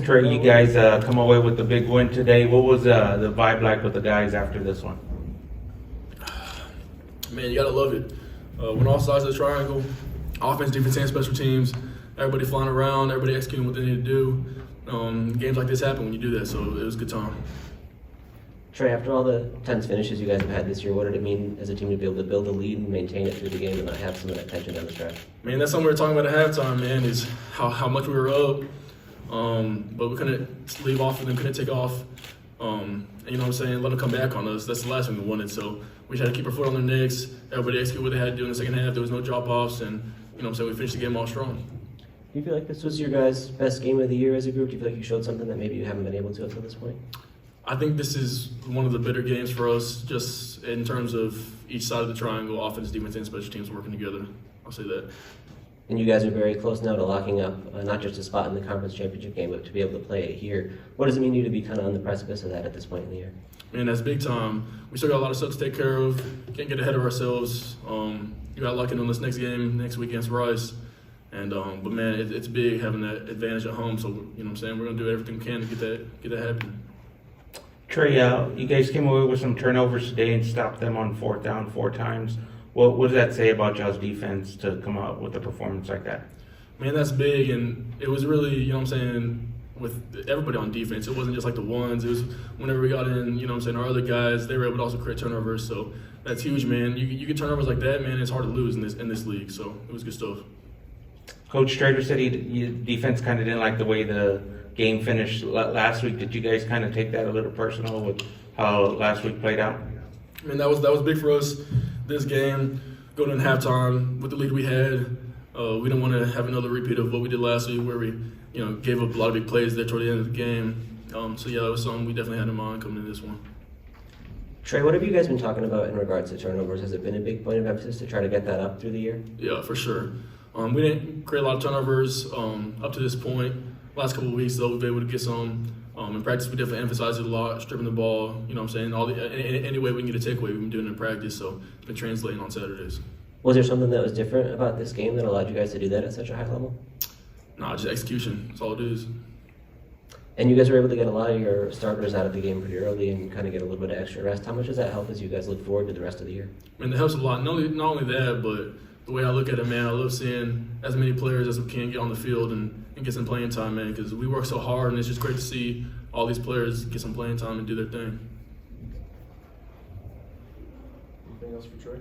Trey, you guys come away with the big win today. What was the vibe like with the guys after this one? Man, you gotta love it. When all sides of the triangle, offense, defense, and special teams, everybody flying around, everybody executing what they need to do. Games like this happen when you do that, so it was a good time. Trey, after all the tense finishes you guys have had this year, what did it mean as a team to be able to build a lead and maintain it through the game and not have some of that tension down the stretch? Man, that's something we were talking about at halftime, man, is how much we were up. But we couldn't leave off of them, couldn't take off. And you know what I'm saying, let them come back on us. That's the last thing we wanted. So we had to keep our foot on their necks. Everybody execute what they had to do in the second half. There was no drop-offs, and you know what I'm saying, we finished the game all strong. Do you feel like this was your guys' best game of the year as a group? Do you feel like you showed something that maybe you haven't been able to until this point? I think this is one of the better games for us, just in terms of each side of the triangle, offense, defense, and special teams working together. I'll say that. And you guys are very close now to locking up not just a spot in the conference championship game, but to be able to play it here. What does it mean to you to be kind of on the precipice of that at this point in the year? Man, that's big time. We still got a lot of stuff to take care of. Can't get ahead of ourselves. You got lucky on this next game next week against Rice. And but man, it's big having that advantage at home. So you know what I'm saying, we're gonna do everything we can to get that happening. Trey, you guys came away with some turnovers today and stopped them on 4th down 4 times. What does that say about y'all's defense to come out with a performance like that? Man, that's big, and it was really, you know what I'm saying, with everybody on defense. It wasn't just like the ones. It was whenever we got in, you know what I'm saying, our other guys, they were able to also create turnovers. So that's huge, man. You get turnovers like that, man, it's hard to lose in this league. So it was good stuff. Coach Trader said your defense kind of didn't like the way the game finished last week. Did you guys kind of take that a little personal with how last week played out? I mean, that was big for us this game, going in halftime with the lead we had. We didn't want to have another repeat of what we did last week where we, you know, gave up a lot of big plays there toward the end of the game. So yeah, it was something we definitely had in mind coming into this one. Trey, what have you guys been talking about in regards to turnovers? Has it been a big point of emphasis to try to get that up through the year? Yeah, for sure. We didn't create a lot of turnovers up to this point. Last couple of weeks, though, we've been able to get some. In practice, we definitely emphasize it a lot, stripping the ball, you know what I'm saying? Any way we can get a takeaway, we've been doing it in practice, so it's been translating on Saturdays. Was there something that was different about this game that allowed you guys to do that at such a high level? Nah, just execution. That's all it is. And you guys were able to get a lot of your starters out of the game pretty early and kind of get a little bit of extra rest. How much does that help as you guys look forward to the rest of the year? I mean, it helps a lot. Not only that, but the way I look at it, man, I love seeing as many players as we can get on the field and get some playing time, man, because we work so hard, and it's just great to see all these players get some playing time and do their thing. Anything else for Trey?